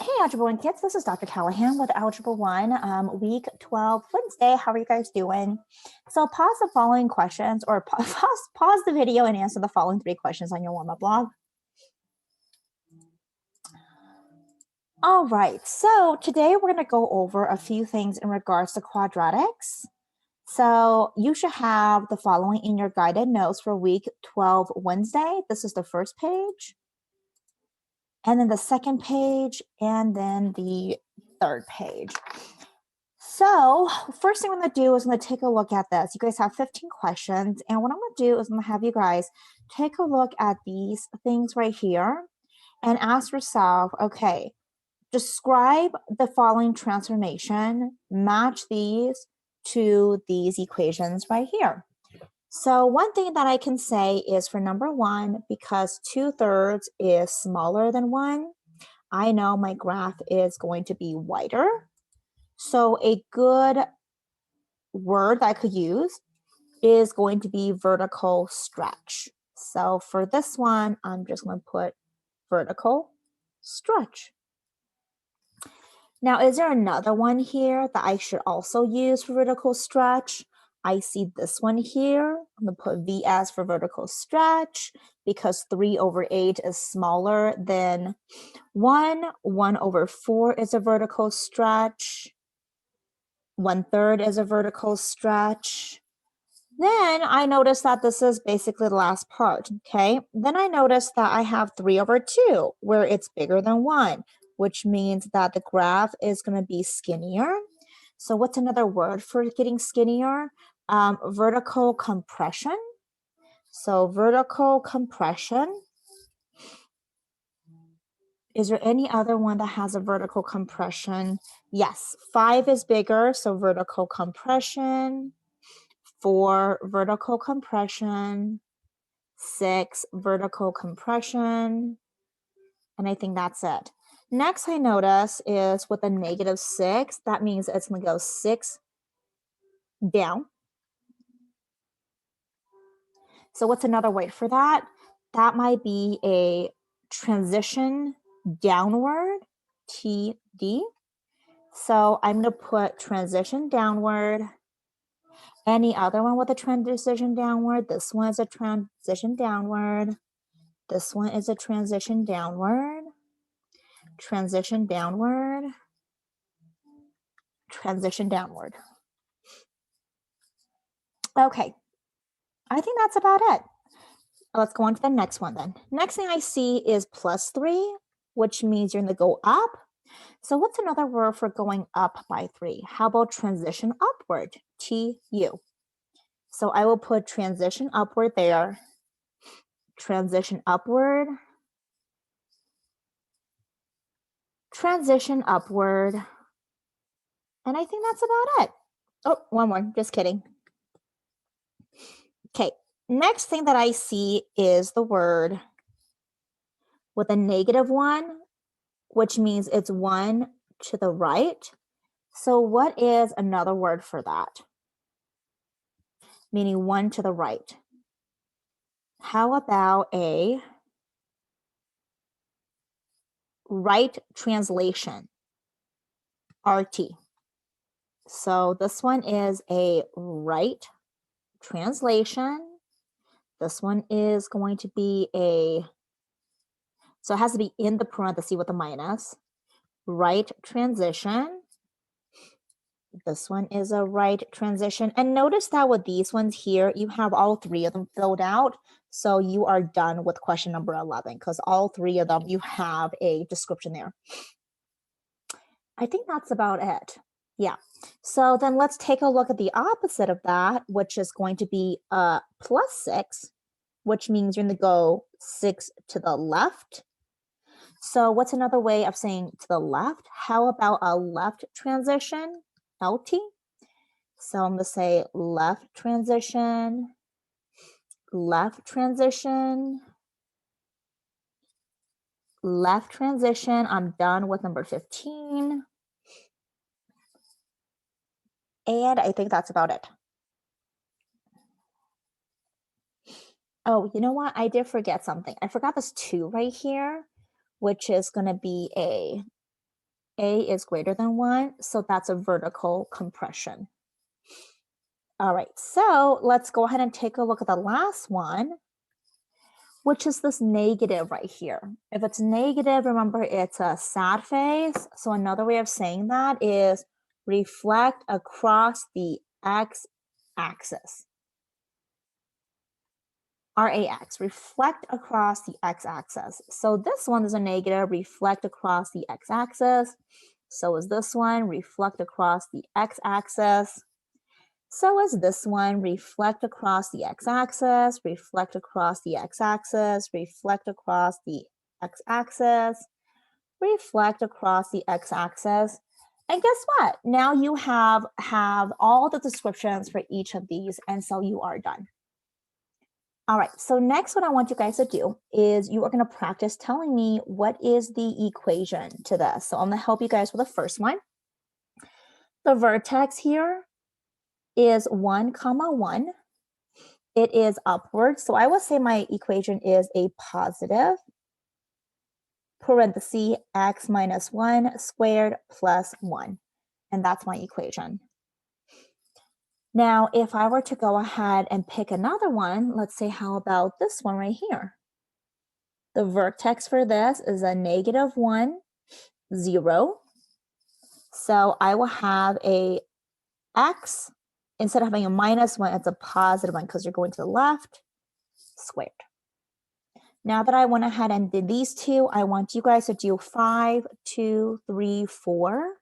Hey, Algebra 1 kids, this is Dr. Callahan with Algebra 1, Week 12 Wednesday. How are you guys doing? So pause the following questions or pause the video and answer the following 3 questions on your warm-up log. All right, so today we're going to go over a few things in regards to quadratics. So you should have the following in your guided notes for Week 12 Wednesday. This is the first page, and then the second page, and then the third page. So first thing I'm going to do is I'm going to take a look at this. You guys have 15 questions, and what I'm going to do is I'm going to have you guys take a look at these things right here and ask yourself, okay, describe the following transformation, match these to these equations right here. So one thing that I can say is for number 1, because 2/3 is smaller than 1, I know my graph is going to be wider. So a good word that I could use is going to be vertical stretch. So for this one, I'm just going to put vertical stretch. Now, is there another one here that I should also use for vertical stretch? I see this one here. I'm going to put VS for vertical stretch because 3/8 is smaller than 1. 1/4 is a vertical stretch. 1/3 is a vertical stretch. Then I notice that this is basically the last part, okay? Then I notice that I have 3/2 where it's bigger than 1, which means that the graph is going to be skinnier. So what's another word for getting skinnier? Vertical compression. So vertical compression. Is there any other one that has a vertical compression? Yes, 5 is bigger, so vertical compression. 4, vertical compression. 6, vertical compression. And I think that's it. Next I notice is with a -6, that means it's going to go 6 down. So what's another word for that? That might be a transition downward, TD. So I'm going to put transition downward. Any other one with a transition downward? This one is a transition downward. This one is a transition downward. Transition downward. Transition downward. Okay, I think that's about it. Let's go on to the next one then. Next thing I see is +3, which means you're going to go up. So what's another word for going up by 3? How about transition upward? TU. So I will put transition upward there. Transition upward. Transition upward. And I think that's about it. Oh, one more, just kidding. Okay, next thing that I see is the word with a -1, which means it's 1 to the right. So what is another word for that? Meaning 1 to the right. How about a right translation? RT. So this one is a right translation. This one is going to be so it has to be in the parenthesis with a minus. Right transition. This one is a right transition. And notice that with these ones here, you have all 3 of them filled out. So you are done with question number 11 because all 3 of them, you have a description there. I think that's about it. Yeah. So then let's take a look at the opposite of that, which is going to be +6, which means you're going to go 6 to the left. So what's another way of saying to the left? How about a left transition? LT. So I'm going to say left transition, left transition, left transition. I'm done with number 15. And I think that's about it. Oh, you know what? I did forget something. I forgot this 2 right here, which is going to be a k is greater than 1, so that's a vertical compression. All right, so let's go ahead and take a look at the last one, which is this negative right here. If it's negative, remember it's a sad face. So another way of saying that is reflect across the x-axis. RAX, reflect across the x-axis. So this one is a negative, reflect across the x-axis. So is this one, reflect across the x-axis. So is this one, reflect across the x-axis, reflect across the x-axis, reflect across the x-axis, reflect across the x-axis. And guess what? Now you have all the descriptions for each of these, and so you are done. All right, so next what I want you guys to do is you are going to practice telling me what is the equation to this. So I'm going to help you guys with the first one. The vertex here is 1, 1. It is upward. So I would say my equation is a positive parenthesis x minus 1 squared plus 1. And that's my equation. Now, if I were to go ahead and pick another one, let's say, how about this one right here? The vertex for this is a negative 1, 0. So I will have a x, instead of having a minus 1, it's a positive 1 because you're going to the left, squared. Now that I went ahead and did these two, I want you guys to do 5, 2, 3, 4,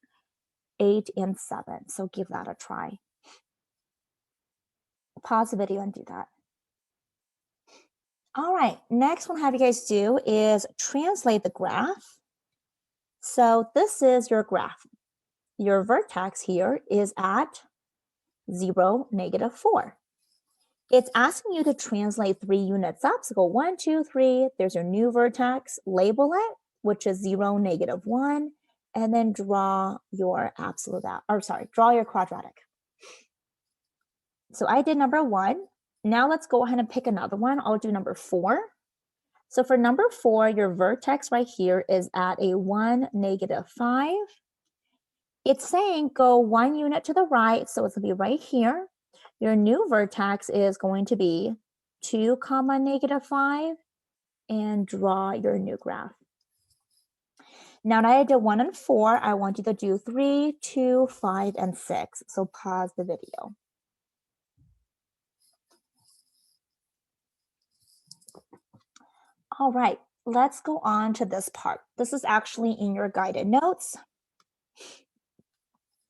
8, and 7. So give that a try. Pause the video and do that. All right, next one I'll have you guys do is translate the graph. So this is your graph. Your vertex here is at 0, -4. It's asking you to translate 3 units up. So go 1, 2, 3, there's your new vertex, label it, which is 0, -1, and then draw your draw your quadratic. So I did number 1. Now let's go ahead and pick another one. I'll do number 4. So for number 4, your vertex right here is at a 1, -5. It's saying go 1 unit to the right, so it's going to be right here. Your new vertex is going to be 2, -5, and draw your new graph. Now that I did 1 and 4, I want you to do 3, 2, 5, and 6. So pause the video. All right, let's go on to this part. This is actually in your guided notes.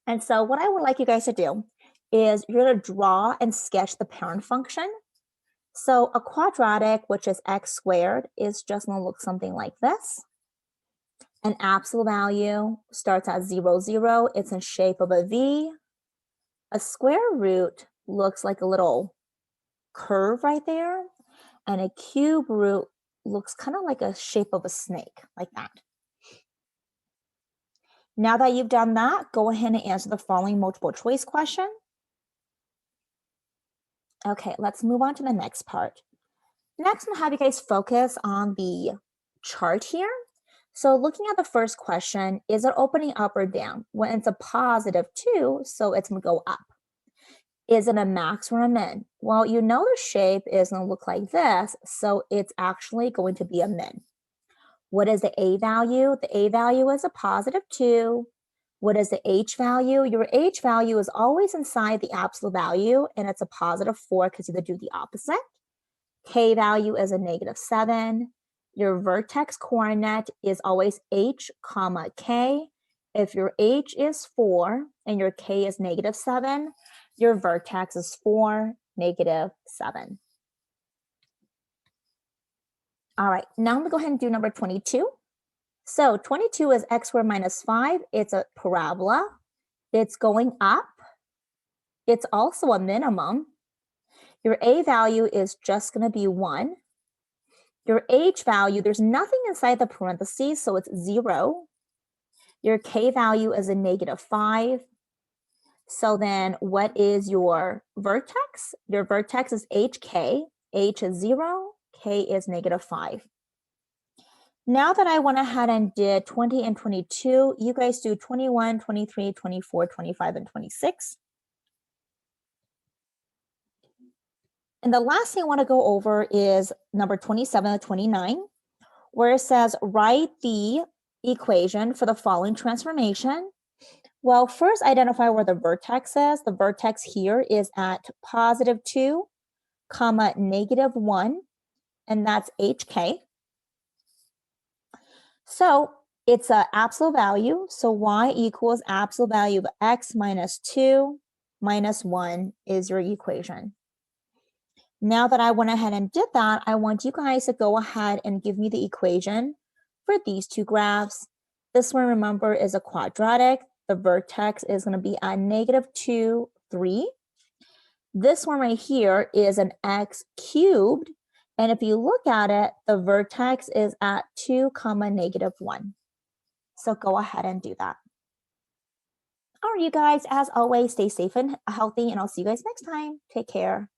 And so what I would like you guys to do is you're going to draw and sketch the parent function. So a quadratic, which is x squared, is just going to look something like this. An absolute value starts at 0, 0. It's in shape of a V. A square root looks like a little curve right there. And a cube root looks kind of like a shape of a snake, like that. Now that you've done that, go ahead and answer the following multiple choice question. Okay, let's move on to the next part. Next, I'm going to have you guys focus on the chart here. So looking at the first question, is it opening up or down? Well, it's a positive 2, so it's going to go up. Is it a max or a min? Well, you know the shape is going to look like this, so it's actually going to be a min. What is the A value? The A value is a positive 2. What is the H value? Your H value is always inside the absolute value, and it's a positive 4 because you either do the opposite. K value is a -7. Your vertex coordinate is always H, K. If your H is 4 and your K is -7, your vertex is 4, -7. All right, now I'm going to go ahead and do number 22. So 22 is x squared minus 5. It's a parabola. It's going up. It's also a minimum. Your A value is just going to be 1. Your H value, there's nothing inside the parentheses, so it's 0. Your K value is a -5. So then what is your vertex? Your vertex is HK. H is 0. K is -5. Now that I went ahead and did 20 and 22, you guys do 21, 23, 24, 25, and 26. And the last thing I want to go over is number 27 and 29, where it says write the equation for the following transformation. Well, first identify where the vertex is. The vertex here is at +2, -1, and that's HK. So it's an absolute value. So y equals absolute value of x minus 2 minus 1 is your equation. Now that I went ahead and did that, I want you guys to go ahead and give me the equation for these two graphs. This one, remember, is a quadratic. The vertex is going to be at -2, 3. This one right here is an x cubed. And if you look at it, the vertex is at 2, -1. So go ahead and do that. All right, you guys, as always, stay safe and healthy, and I'll see you guys next time. Take care.